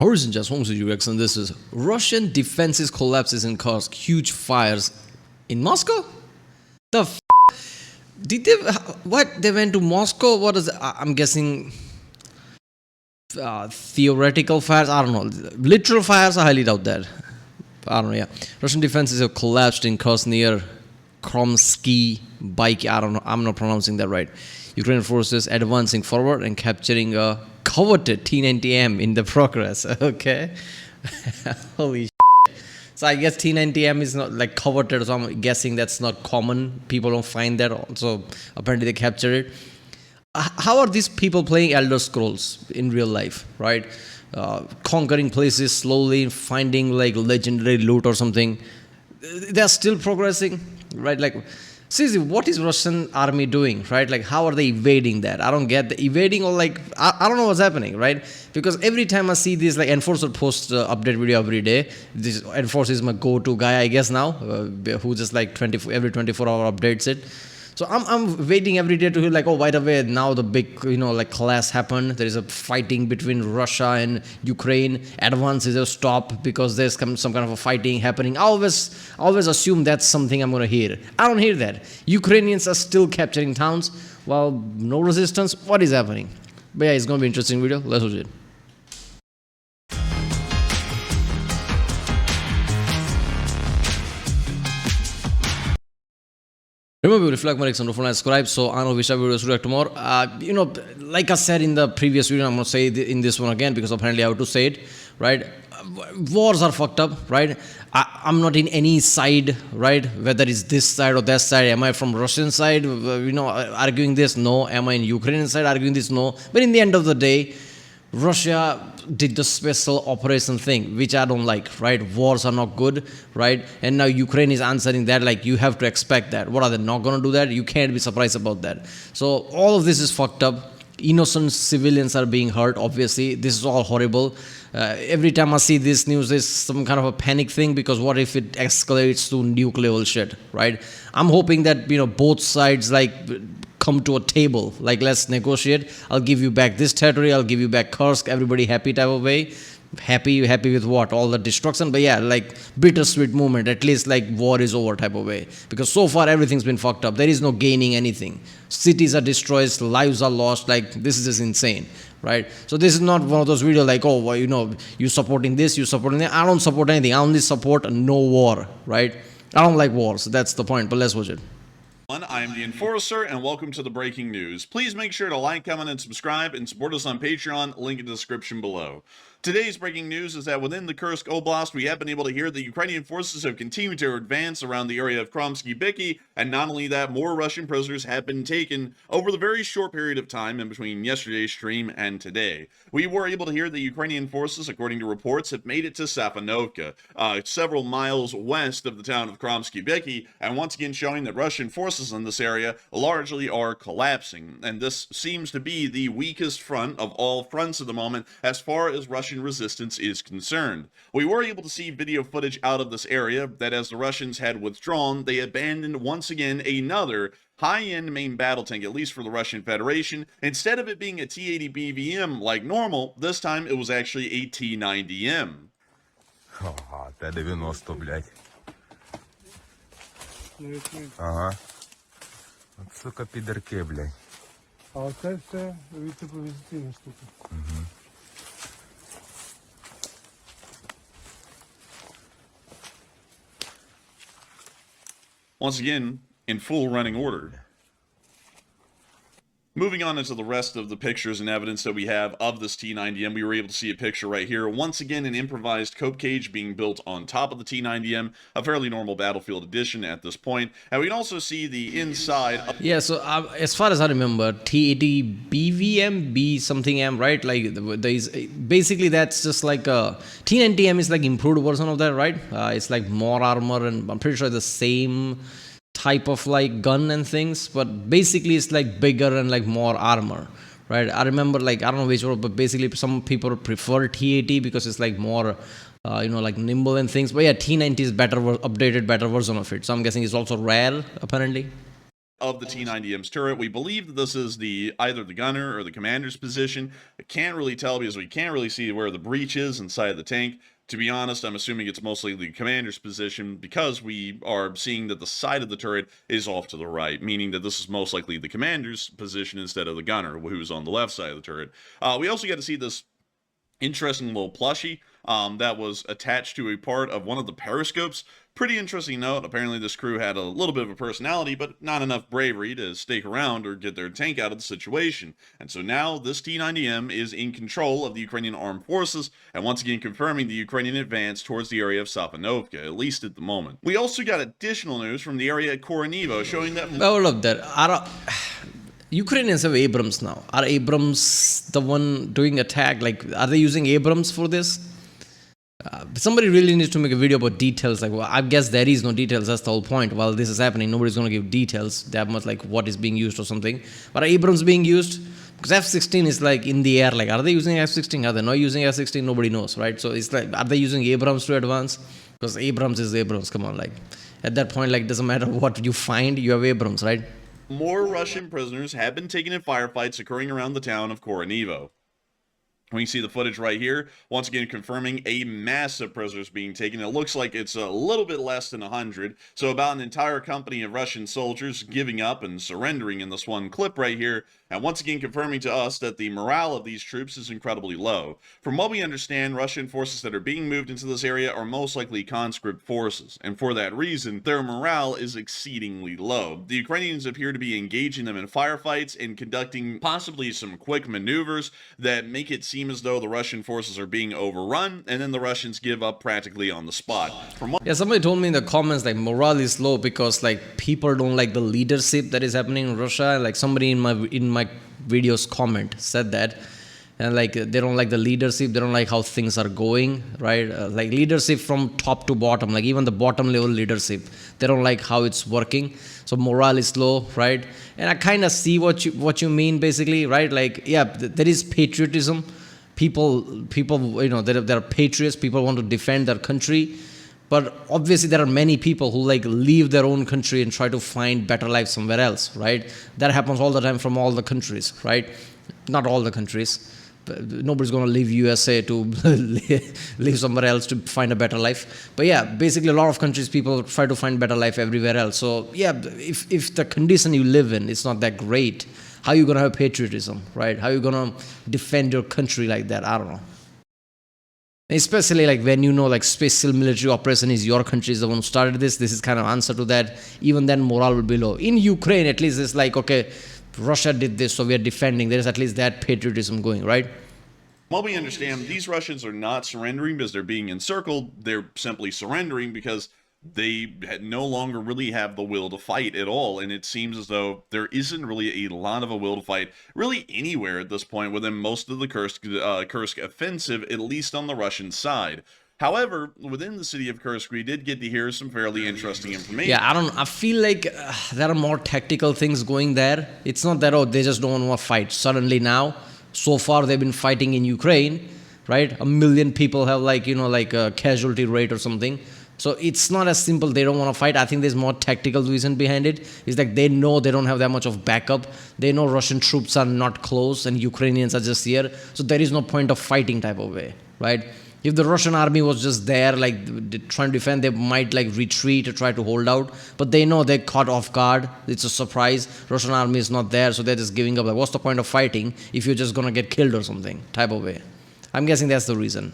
Origin just homes with UX, and this is Russian defenses collapses in Kursk, huge fires in Moscow. The did they? What they went to Moscow? What is? I'm guessing theoretical fires. I don't know. Literal fires. I highly doubt that. I don't know. Yeah, Russian defenses have collapsed in Kursk near Kromsky Bike. I don't know. I'm not pronouncing that right. Ukrainian forces advancing forward and capturing a coveted T-90M in the progress. Okay. Holy shit. So I guess T-90M is not like coveted, so I'm guessing that's not common. People don't find that. So apparently they capture it. How are these people playing Elder Scrolls in real life, right? Conquering places slowly, finding like legendary loot or something. They're still progressing, right? Like, seriously, what is Russian army doing, right? Like, how are they evading that? I don't get the evading, or like, I don't know what's happening, right? Because every time I see this, like, Enforcer post update video every day. This Enforcer is my go-to guy, I guess now, who just like every 24-hour updates it. So I'm waiting every day to hear like, oh, by the way, now the big, like clash happened. There is a fighting between Russia and Ukraine. Advance is a stop because there's some kind of a fighting happening. I always assume that's something I'm going to hear. I don't hear that. Ukrainians are still capturing towns while no resistance. What is happening? But yeah, it's going to be an interesting video. Let's watch it. Remember, if you like my reaction, don't forget to subscribe. So I know which videos to react to more. Like I said in the previous video, I'm going to say it in this one again because apparently I have to say it, right? Wars are fucked up, right? I'm not in any side, right? Whether it's this side or that side. Am I from Russian side, arguing this? No. Am I in Ukrainian side arguing this? No. But in the end of the day, Russia did the special operation thing, which I don't like, right? Wars are not good, right? And now Ukraine is answering that, like, you have to expect that. What are they not going to do that? You can't be surprised about that. So all of this is fucked up. Innocent civilians are being hurt, obviously. This is all horrible. Every time I see this news, there's some kind of a panic thing because what if it escalates to nuke level shit, right? I'm hoping that, both sides, like, come to a table, like, let's negotiate. I'll give you back this territory, I'll give you back Kursk, everybody happy type of way. Happy with what? All the destruction? But yeah, like, bittersweet moment, at least like war is over type of way. Because so far everything's been fucked up. There is no gaining anything. Cities are destroyed, lives are lost, like, this is just insane, right? So this is not one of those videos like, oh, well, you supporting this, you supporting that. I don't support anything. I only support no war, right? I don't like wars. That's the point, but let's watch it. I am the Enforcer, and welcome to the breaking news. Please make sure to like, comment, and subscribe, and support us on Patreon, link in the description below. Today's breaking news is that within the Kursk Oblast, we have been able to hear that Ukrainian forces have continued to advance around the area of Kromsky-Byky, and not only that, more Russian prisoners have been taken over the very short period of time in between yesterday's stream and today. We were able to hear that Ukrainian forces, according to reports, have made it to Safonovka, several miles west of the town of Kromsky-Byky, and once again showing that Russian forces in this area largely are collapsing, and this seems to be the weakest front of all fronts at the moment as far as Russian resistance is concerned. We were able to see video footage out of this area that as the Russians had withdrawn, they abandoned once again another high-end main battle tank, at least for the Russian Federation. Instead of it being a T-80 BVM like normal, this time it was actually a T-90M. Ага, Т-90, блядь. Ага. От, сука, підерки, блядь. А оце все тепловізаційна штука. Угу. Once again, in full running order. Moving on into the rest of the pictures and evidence that we have of this T-90M, we were able to see a picture right here. Once again, an improvised cope cage being built on top of the T-90M, a fairly normal battlefield edition at this point. And we can also see the inside. Yeah, so as far as I remember, T-80 BVM, B something M, right? Like, basically that's just like a T-90M is like improved version of that, right? It's like more armor, and I'm pretty sure the same type of like gun and things, but basically it's like bigger and like more armor, right? I remember, like, I don't know which one, but basically some people prefer T-80 because it's like more like nimble and things. But yeah, T-90 is better, updated, better version of it. So I'm guessing it's also rare apparently. of the T-90M's turret. We believe that this is either the gunner or the commander's position. I can't really tell because we can't really see where the breach is inside the tank. To be honest, I'm assuming it's mostly the commander's position because we are seeing that the side of the turret is off to the right, meaning that this is most likely the commander's position instead of the gunner, who's on the left side of the turret. We also get to see this interesting little plushie that was attached to a part of one of the periscopes. Pretty interesting note. Apparently this crew had a little bit of a personality, but not enough bravery to stake around or get their tank out of the situation. And so now this T-90M is in control of the Ukrainian armed forces, and once again confirming the Ukrainian advance towards the area of Sapanovka, at least at the moment. We also got additional news from the area at Koronivo showing that... Well, look, there are... Ukrainians have Abrams now. Are Abrams the one doing attack? Like, are they using Abrams for this? Somebody really needs to make a video about details. Like, well, I guess there is no details. That's the whole point. While this is happening, nobody's going to give details that much, like what is being used or something. But are Abrams being used? Because F-16 is like in the air. Like, are they using F-16? Are they not using F-16? Nobody knows, right? So it's like, are they using Abrams to advance? Because Abrams is Abrams. Come on, like at that point, like doesn't matter what you find, you have Abrams, right? More Russian prisoners have been taken in firefights occurring around the town of Koronivo. We see the footage right here, once again confirming a massive prisoners being taken. It looks like it's a little bit less than 100, so about an entire company of Russian soldiers giving up and surrendering in this one clip right here, and once again confirming to us that the morale of these troops is incredibly low. From what we understand, Russian forces that are being moved into this area are most likely conscript forces, and for that reason, their morale is exceedingly low. The Ukrainians appear to be engaging them in firefights and conducting possibly some quick maneuvers that make it seem as though the Russian forces are being overrun, and then the Russians give up practically on the spot. Yeah, somebody told me in the comments like morale is low because like people don't like the leadership that is happening in Russia. Like somebody in my video's comment said that, and like they don't like the leadership, they don't like how things are going, right? Like leadership from top to bottom, like even the bottom level leadership, they don't like how it's working. So morale is low, right? And I kind of see what you mean basically, right? Like yeah, there is patriotism. People, you know, there are patriots. People want to defend their country, but obviously there are many people who like leave their own country and try to find better life somewhere else, right? That happens all the time from all the countries, right? Not all the countries. Nobody's going to leave USA to live somewhere else to find a better life. But yeah, basically a lot of countries, people try to find better life everywhere else. So yeah, if the condition you live in is not that great, how are you going to have patriotism, right? How are you going to defend your country like that? I don't know. Especially like when you know like special military operation is your country is the one who started this. This is kind of answer to that. Even then morale will be low. In Ukraine, at least it's like, okay, Russia did this, so we are defending. There is at least that patriotism going, right? What we understand, these Russians are not surrendering because they're being encircled. They're simply surrendering because they no longer really have the will to fight at all, and it seems as though there isn't really a lot of a will to fight really anywhere at this point within most of the Kursk offensive, at least on the Russian side. However, within the city of Kursk, we did get to hear some fairly interesting information. Yeah, I feel like there are more tactical things going there. It's not that, oh, they just don't want to fight suddenly now. So far, they've been fighting in Ukraine, right? 1 million people have like, you know, like a casualty rate or something. So it's not as simple, they don't want to fight. I think there's more tactical reason behind it. It's like they know they don't have that much of backup. They know Russian troops are not close and Ukrainians are just here. So there is no point of fighting type of way, right? If the Russian army was just there, like trying to defend, they might like retreat or try to hold out. But they know they're caught off guard. It's a surprise. Russian army is not there, so they're just giving up. Like, what's the point of fighting if you're just going to get killed or something type of way? I'm guessing that's the reason.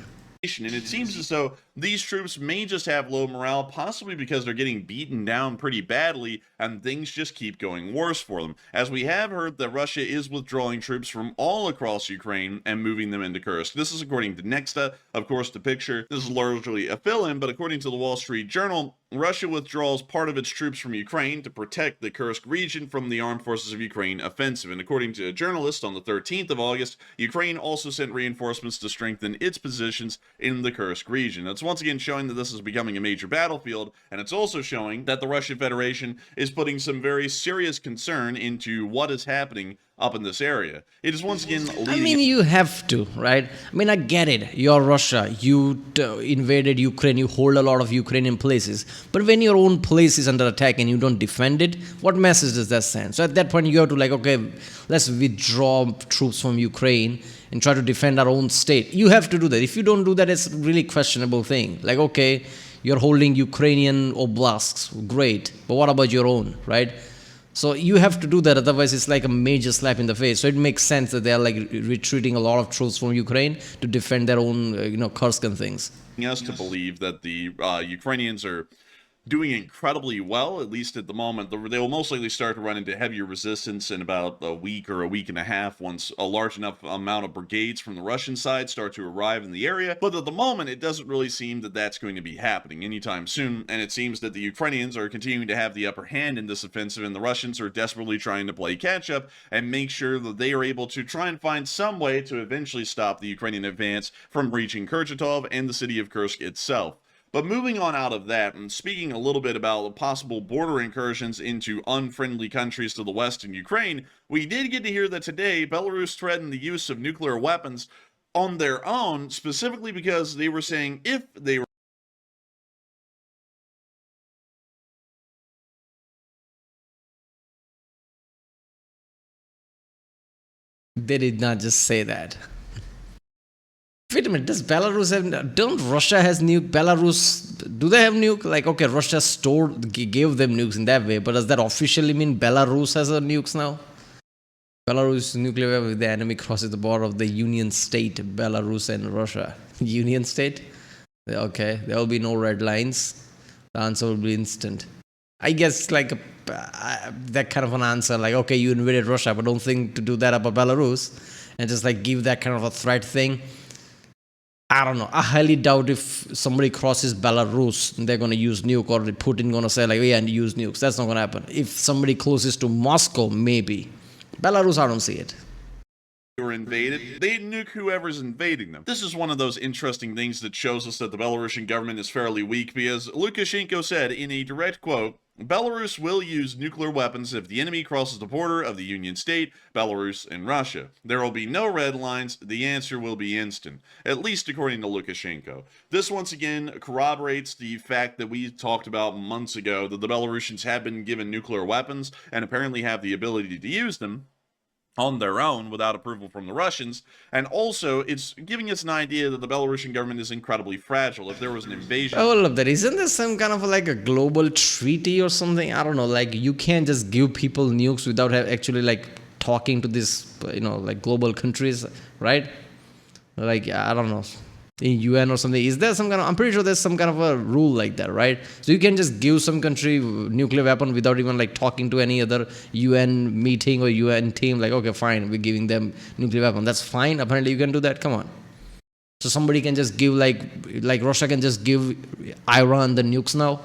And it seems as though these troops may just have low morale, possibly because they're getting beaten down pretty badly and things just keep going worse for them. As we have heard that Russia is withdrawing troops from all across Ukraine and moving them into Kursk. This is according to Nexta. Of course, the picture, this is largely a fill-in, but according to the Wall Street Journal, Russia withdraws part of its troops from Ukraine to protect the Kursk region from the Armed Forces of Ukraine offensive. And according to a journalist, on the 13th of August, Ukraine also sent reinforcements to strengthen its positions in the Kursk region. That's once again showing that this is becoming a major battlefield, and it's also showing that the Russian Federation is putting some very serious concern into what is happening up in this area. It is once again leading. I mean, you have to, right? I mean, I get it. You're Russia. You invaded Ukraine. You hold a lot of Ukrainian places. But when your own place is under attack and you don't defend it, what message does that send? So at that point, you have to okay, let's withdraw troops from Ukraine and try to defend our own state. You have to do that. If you don't do that, it's a really questionable thing. Okay, you're holding Ukrainian oblasts. Great. But what about your own, right? So you have to do that, otherwise it's like a major slap in the face. So it makes sense that they're retreating a lot of troops from Ukraine to defend their own, Kursk and things. Us to believe that the Ukrainians are doing incredibly well, at least at the moment. They will most likely start to run into heavier resistance in about a week or a week and a half once a large enough amount of brigades from the Russian side start to arrive in the area. But at the moment, it doesn't really seem that that's going to be happening anytime soon, and it seems that the Ukrainians are continuing to have the upper hand in this offensive, and the Russians are desperately trying to play catch-up and make sure that they are able to try and find some way to eventually stop the Ukrainian advance from reaching Kurchatov and the city of Kursk itself. But moving on out of that, and speaking a little bit about possible border incursions into unfriendly countries to the west in Ukraine, we did get to hear that today Belarus threatened the use of nuclear weapons on their own, specifically because they were saying if they were They did not just say that. Wait a minute, does Belarus have, don't Russia has nuke? Belarus, do they have nuke? Okay, Russia gave them nukes in that way, but does that officially mean Belarus has a nukes now? Belarus nuclear weapon if the enemy crosses the border of the Union State, Belarus and Russia. Union State? Okay, there will be no red lines. The answer will be instant. I guess that kind of an answer, okay, you invaded Russia, but don't think to do that about Belarus, and just give that kind of a threat thing. I don't know. I highly doubt if somebody crosses Belarus, they're going to use nuke, or Putin going to say yeah, and use nukes. That's not going to happen. If somebody closes to Moscow, maybe. Belarus, I don't see it. Were invaded, they nuke whoever's invading them. This is one of those interesting things that shows us that the Belarusian government is fairly weak, because Lukashenko said in a direct quote, Belarus will use nuclear weapons if the enemy crosses the border of the Union State, Belarus, and Russia. There will be no red lines. The answer will be instant, at least according to Lukashenko. This once again corroborates the fact that we talked about months ago, that the Belarusians have been given nuclear weapons and apparently have the ability to use them on their own without approval from the Russians, and also it's giving us an idea that the Belarusian government is incredibly fragile. If there was an invasion... Oh, look, there isn't there some kind of a global treaty or something? I don't know, you can't just give people nukes without actually talking to these, global countries, right? I don't know, in UN or something. Is there some kind of, I'm pretty sure there's some kind of a rule like that, right? So you can just give some country nuclear weapon without even talking to any other UN meeting or UN team, okay, fine, we're giving them nuclear weapon. That's fine. Apparently you can do that. Come on. So somebody can just give Russia can just give Iran the nukes now.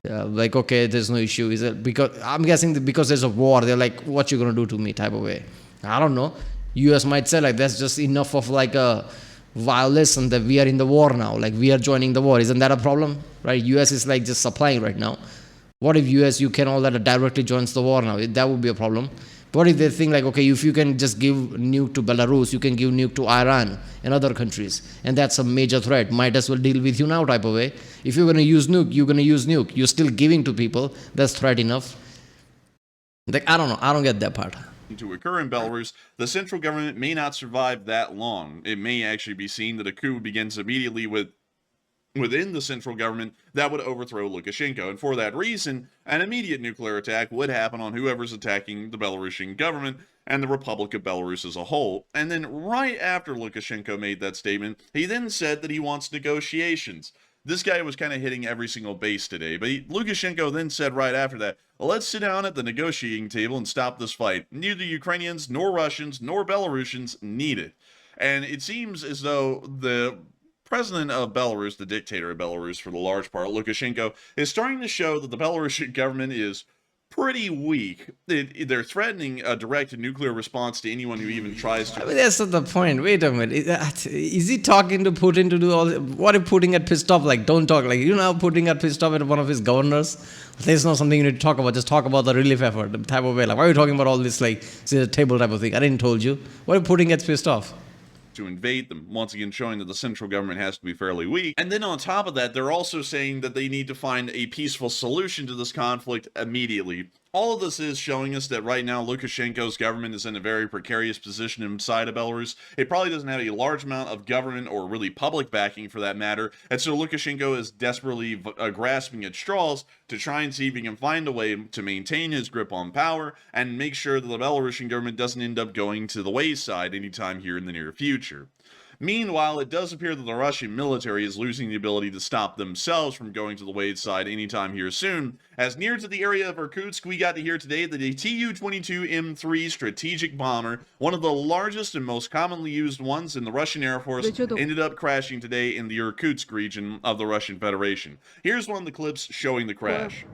Okay, there's no issue. Is it because I'm guessing that because there's a war, they're what you gonna do to me type of way. I don't know. US might say that's just enough of a violation that we are in the war now, we are joining the war. Isn't that a problem, right? US is just supplying right now. What if US, UK and all that directly joins the war now? That would be a problem. What if they think okay, if you can just give nuke to Belarus, you can give nuke to Iran and other countries, and that's a major threat, might as well deal with you now type of way. If you're going to use nuke, you're going to use nuke. You're still giving to people, that's threat enough. I don't know, I don't get that part. To occur in Belarus, the central government may not survive that long. It may actually be seen that a coup begins immediately within the central government that would overthrow Lukashenko, and for that reason, an immediate nuclear attack would happen on whoever's attacking the Belarusian government and the Republic of Belarus as a whole. And then right after Lukashenko made that statement, he then said that he wants negotiations. This guy was kind of hitting every single base today, but Lukashenko then said right after that, let's sit down at the negotiating table and stop this fight. Neither Ukrainians, nor Russians, nor Belarusians need it. And it seems as though the president of Belarus, the dictator of Belarus for the large part, Lukashenko, is starting to show that the Belarusian government is pretty weak. They're threatening a direct nuclear response to anyone who even tries I to. mean, that's not the point. Wait a minute. Is he talking to Putin to do all this? What if Putin get pissed off? Like, don't talk. Like, you know how Putin got pissed off at one of his governors? There's not something you need to talk about. Just talk about the relief effort, the type of way. Like, why are you talking about all this, like, see, table type of thing? I didn't told you. What if Putin gets pissed off? To invade them, once again showing that the central government has to be fairly weak. And then on top of that, they're also saying that they need to find a peaceful solution to this conflict immediately. All of this is showing us that right now Lukashenko's government is in a very precarious position inside of Belarus. It probably doesn't have a large amount of government or really public backing for that matter, and so Lukashenko is desperately grasping at straws to try and see if he can find a way to maintain his grip on power and make sure that the Belarusian government doesn't end up going to the wayside anytime here in the near future. Meanwhile, it does appear that the Russian military is losing the ability to stop themselves from going to the wayside anytime here soon, as near to the area of Irkutsk, we got to hear today that a Tu-22M3 strategic bomber, one of the largest and most commonly used ones in the Russian Air Force, ended up crashing today in the Irkutsk region of the Russian Federation. Here's one of the clips showing the crash.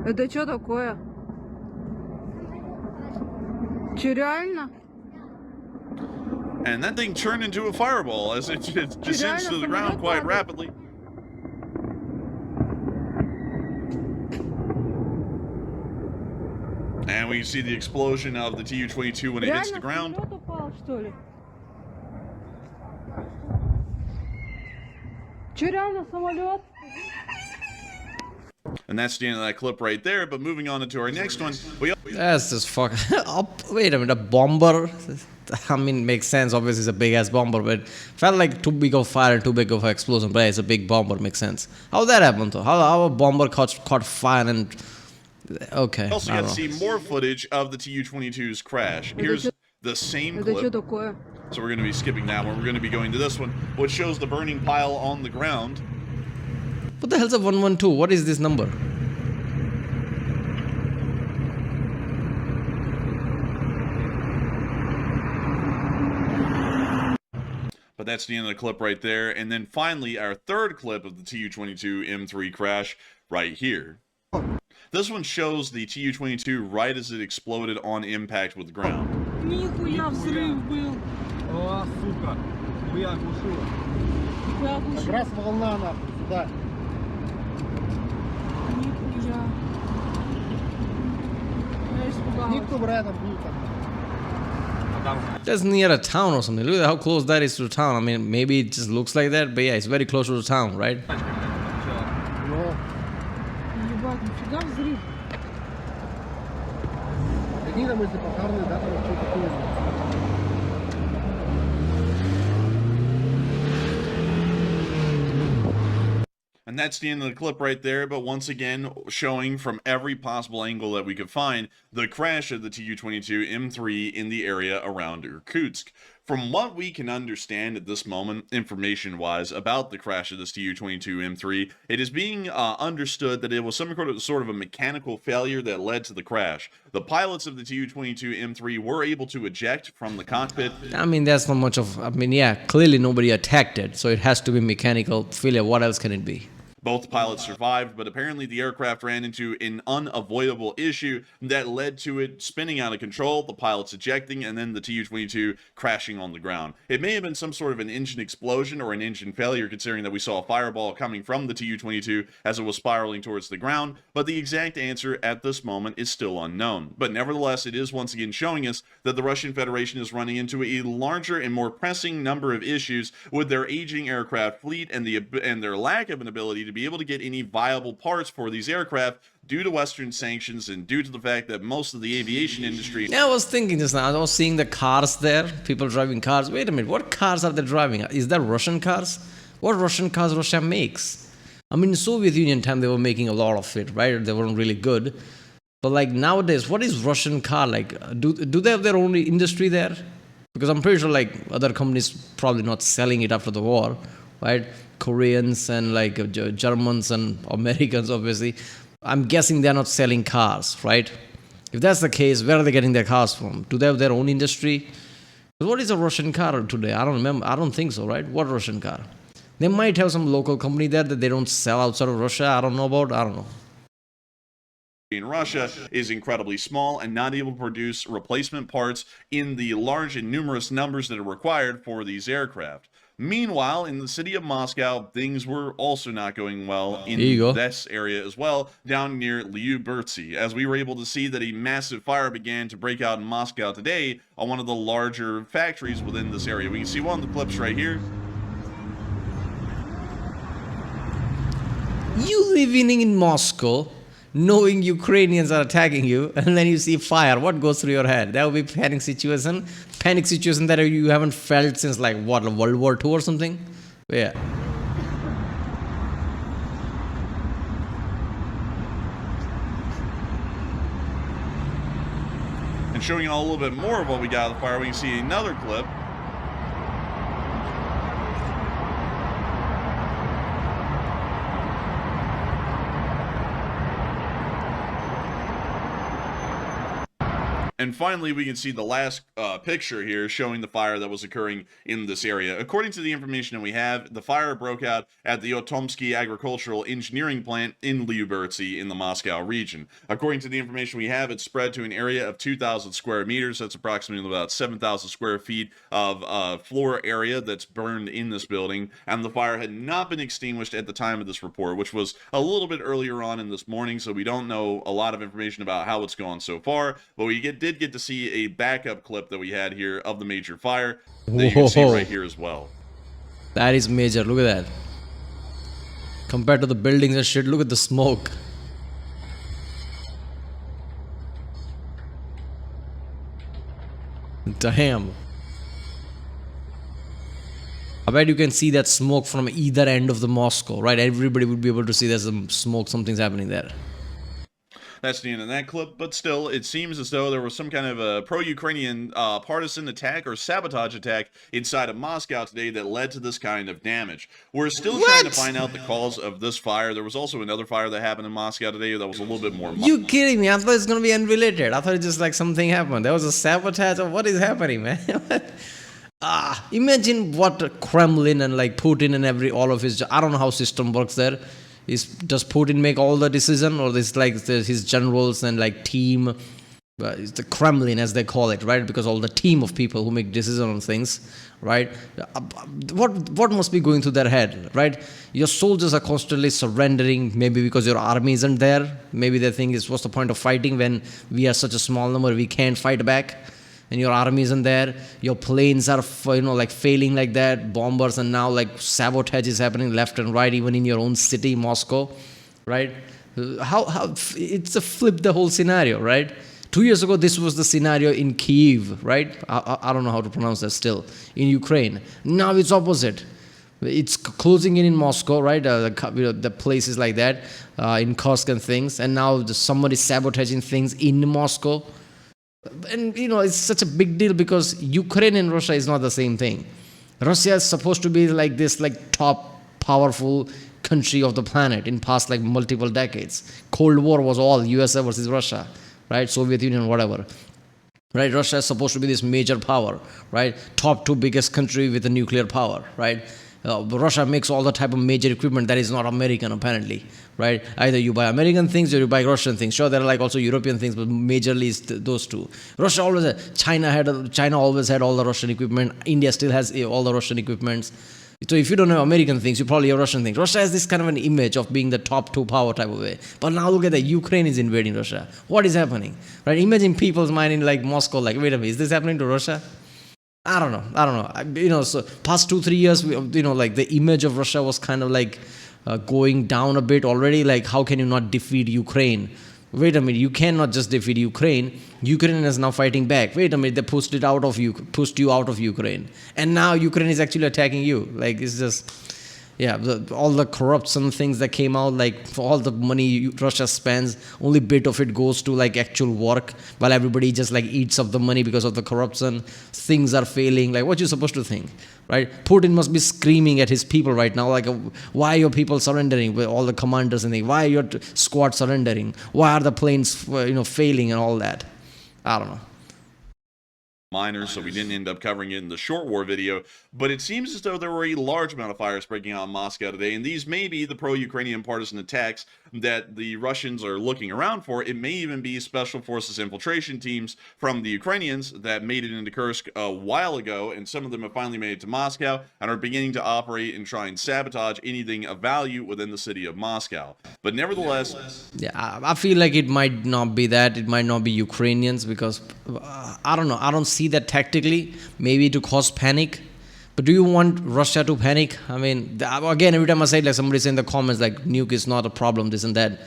Это что такое? Че, реально? And that thing turned into a fireball as it descends to the ground quite rapidly. And we see the explosion of the Tu-22 when it hits the ground. Самолет упал, что ли? Че, реально самолет? And that's the end of that clip right there. But moving on into our next one, That's just fuck. Wait a minute, a bomber? I mean, makes sense. Obviously, it's a big ass bomber, but felt like too big of fire and too big of an explosion. But yeah, it's a big bomber, makes sense. How that happened though? How a bomber caught fire and okay. we also got to see more footage of the Tu-22's crash. Here's the same Это что clip. такое? So we're going to be skipping that one. We're going to be going to this one, which shows the burning pile on the ground. What the hell's a 112? What is this number? But that's the end of the clip right there. And then finally, our third clip of the Tu-22M3 crash right here. This one shows the Tu-22 right as it exploded on impact with the ground. Нихуя взрыв был. О, сука. Хуя оглушила. Нихуя Как оглушил. раз волна нахуй сюда. Нихуя. Я испугалась. Никто рядом был там. That's near a town or something. Look at how close that is to the town. I mean, maybe it just looks like that, but yeah, it's very close to the town, right? Но Ебать, нифига взрыв. какие там эти пожарные, да, там что-то такое. And that's the end of the clip right there, but once again, showing from every possible angle that we could find, the crash of the Tu-22M3 in the area around Irkutsk. From what we can understand at this moment, information-wise, about the crash of this Tu-22M3, it is being understood that it was some sort of a mechanical failure that led to the crash. The pilots of the Tu-22M3 were able to eject from the cockpit. I mean, that's not much of. I mean, yeah, clearly nobody attacked it, so it has to be mechanical failure. What else can it be? Both pilots survived, but apparently the aircraft ran into an unavoidable issue that led to it spinning out of control, the pilots ejecting, and then the Tu-22 crashing on the ground. It may have been some sort of an engine explosion or an engine failure, considering that we saw a fireball coming from the Tu-22 as it was spiraling towards the ground, but the exact answer at this moment is still unknown. But nevertheless, it is once again showing us that the Russian Federation is running into a larger and more pressing number of issues with their aging aircraft fleet and their lack of an ability to be able to get any viable parts for these aircraft due to Western sanctions and due to the fact that most of the aviation industry... Yeah, I was thinking just now. I was seeing the cars there, people driving cars. Wait a minute, what cars are they driving? Is that Russian cars? What Russian cars Russia makes? I mean, in Soviet Union time, they were making a lot of it, right? They weren't really good. But like nowadays, what is Russian car like? Do they have their own industry there? Because I'm pretty sure like other companies probably not selling it after the war, right? Koreans and like Germans and Americans, obviously. I'm guessing they're not selling cars, right? If that's the case, where are they getting their cars from? Do they have their own industry? What is a Russian car today? I don't remember. I don't think so, right? What Russian car? They might have some local company there that they don't sell outside of Russia. I don't know about. I don't know. In Russia is incredibly small and not able to produce replacement parts in the large and numerous numbers that are required for these aircraft. Meanwhile, in the city of Moscow, things were also not going well in this area as well, down near Lyubertsy, as we were able to see that a massive fire began to break out in Moscow today on one of the larger factories within this area. We can see one of the clips right here. You living in Moscow, knowing Ukrainians are attacking you, and then you see fire. What goes through your head? That would be panic situation. Panic situation that you haven't felt since like what, World War II or something? Yeah. And showing you all a little bit more of what we got out of the fire, we can see another clip. And finally, we can see the last picture here showing the fire that was occurring in this area. According to the information that we have, the fire broke out at the Otomsky Agricultural Engineering Plant in Lyubertsy in the Moscow region. According to the information we have, it spread to an area of 2,000 square meters. That's approximately about 7,000 square feet of floor area that's burned in this building. And the fire had not been extinguished at the time of this report, which was a little bit earlier on in this morning, so we don't know a lot of information about how it's gone so far. But we did get to see a backup clip that we had here of the major fire that you can see right here as well. That is major. Look at that. Compared to the buildings and shit, look at the smoke. Damn. I bet you can see that smoke from either end of the Moscow, right? Everybody would be able to see there's some smoke, something's happening there. That's the end of that clip, but still, it seems as though there was some kind of a pro-Ukrainian partisan attack or sabotage attack inside of Moscow today that led to this kind of damage. We're still trying to find out the cause of this fire. There was also another fire that happened in Moscow today that was a little bit more... You kidding me? I thought it's going to be unrelated. I thought it's just like something happened. There was a sabotage. What is happening, man? Imagine what Kremlin and like Putin and all of his... I don't know how system works there. Does Putin make all the decision, or is like his generals and like team? It's the Kremlin, as they call it, right? Because all the team of people who make decisions on things, right? What must be going through their head, right? Your soldiers are constantly surrendering, maybe because your army isn't there. Maybe they think what's the point of fighting when we are such a small number, we can't fight back. And your army isn't there, your planes are, like failing like that, bombers, and now like sabotage is happening left and right, even in your own city, Moscow, right? How it's a flip the whole scenario, right? 2 years ago, this was the scenario in Kyiv, right? I don't know how to pronounce that still, in Ukraine. Now it's opposite. It's closing in Moscow, right? The places like that, in Kursk and things, and now somebody sabotaging things in Moscow. And it's such a big deal because Ukraine and Russia is not the same thing. Russia is supposed to be like this top powerful country of the planet in past like multiple decades. Cold War was all USA versus Russia, right? Soviet Union, whatever. Right? Russia is supposed to be this major power, right? Top two biggest country with a nuclear power, right? Russia makes all the type of major equipment that is not American, apparently, right? Either you buy American things or you buy Russian things. Sure, there are like also European things, but majorly it's those two. Russia always had, China always had all the Russian equipment. India still has all the Russian equipments. So if you don't have American things, you probably have Russian things. Russia has this kind of an image of being the top two power type of way. But now look at that, Ukraine is invading Russia. What is happening, right? Imagine people's mind in like Moscow, like, wait a minute, is this happening to Russia? I don't know. So past 2-3 years, like the image of Russia was kind of like going down a bit already. Like, how can you not defeat Ukraine? Wait a minute, you cannot just defeat Ukraine. Ukraine is now fighting back. Wait a minute, they pushed you out of Ukraine. And now Ukraine is actually attacking you. Like, it's just... Yeah, all the corruption things that came out, like for all the money Russia spends, only bit of it goes to like actual work, while everybody just like eats up the money because of the corruption. Things are failing. Like, what you supposed to think, right? Putin must be screaming at his people right now, like, why are your people surrendering? With all the commanders and things, why are your squad surrendering? Why are the planes, failing and all that? I don't know. minors, so we didn't end up covering it in the short war video, but it seems as though there were a large amount of fires breaking out in Moscow today, and these may be the pro-Ukrainian partisan attacks that the Russians are looking around for. It may even be special forces infiltration teams from the Ukrainians that made it into Kursk a while ago, and some of them have finally made it to Moscow and are beginning to operate and try and sabotage anything of value within the city of Moscow. But nevertheless, Yeah, I feel like it might not be that. It might not be Ukrainians because I don't know. I don't see that tactically. Maybe to cause panic. But do you want Russia to panic? I mean, again, every time I say it, like somebody say in the comments, like nuke is not a problem, this and that.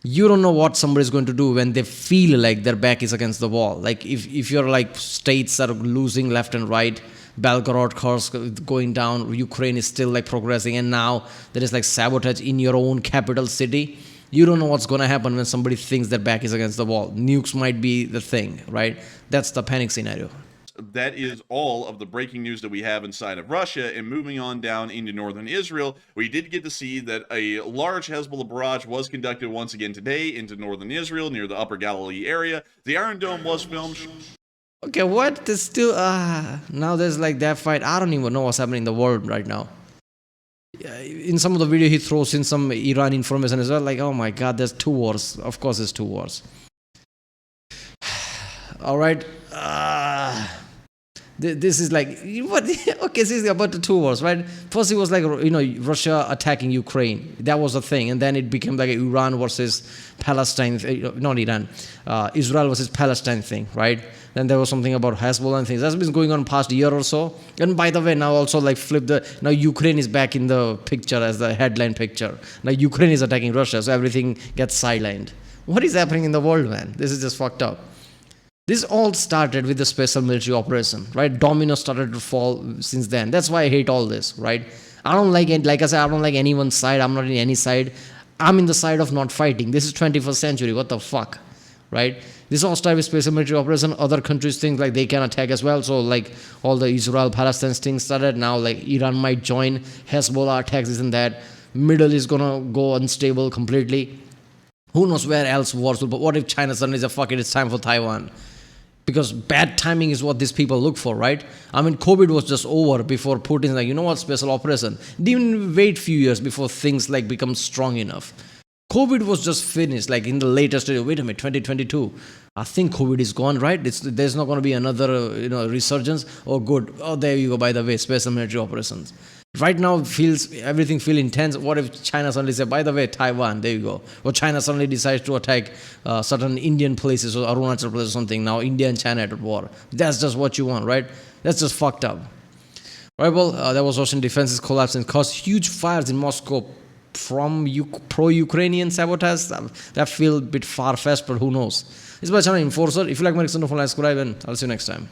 You don't know what somebody's going to do when they feel like their back is against the wall. Like if you're like states that are losing left and right, Belgorod, Kursk going down, Ukraine is still like progressing, and now there is like sabotage in your own capital city. You don't know what's going to happen when somebody thinks their back is against the wall. Nukes might be the thing, right? That's the panic scenario. that is all of the breaking news that we have inside of Russia. And moving on down into northern Israel, we did get to see that a large Hezbollah barrage was conducted once again today into northern Israel near the Upper Galilee area. The Iron Dome was filmed. Okay, what? There's still, now there's like that fight. I don't even know what's happening in the world right now. In some of the video, he throws in some Iran information as well. Like, oh my God, there's two wars. Of course, there's two wars. All right. This is like, what? Okay, this is about the two wars, right? First, it was like, Russia attacking Ukraine. That was the thing. And then it became like Iran versus Palestine, not Iran, Israel versus Palestine thing, right? Then there was something about Hezbollah and things. That's been going on past year or so. And by the way, now also like now Ukraine is back in the picture as the headline picture. Now Ukraine is attacking Russia, so everything gets sidelined. What is happening in the world, man? This is just fucked up. This all started with the special military operation, right? Dominoes started to fall since then. That's why I hate all this, right? I don't like it. Like I said, I don't like anyone's side. I'm not in any side. I'm in the side of not fighting. This is 21st century. What the fuck, right? This all started with special military operation. Other countries think like they can attack as well. So like all the Israel-Palestine things started. Now like Iran might join. Hezbollah attacks, this and that. Middle is gonna go unstable completely. Who knows where else wars will. But what if China suddenly says, fuck it, it's time for Taiwan? Because bad timing is what these people look for, right? I mean, COVID was just over before Putin's like, you know what, special operation. Didn't even wait a few years before things like become strong enough. COVID was just finished, like in the latest, wait a minute, 2022. I think COVID is gone, right? There's not going to be another, resurgence. Oh, good. Oh, there you go, by the way, special military operations. Right now, everything feels intense. What if China suddenly says, by the way, Taiwan, there you go. Or China suddenly decides to attack certain Indian places or Arunachal Pradesh or something. Now India and China are at war. That's just what you want, right? That's just fucked up. Right, well, that was Russian defenses collapsing, caused huge fires in Moscow from pro-Ukrainian sabotage. That feels a bit far-fetched, but who knows? It's my channel Enforcer. If you like my content, don't forget to subscribe, and I'll see you next time.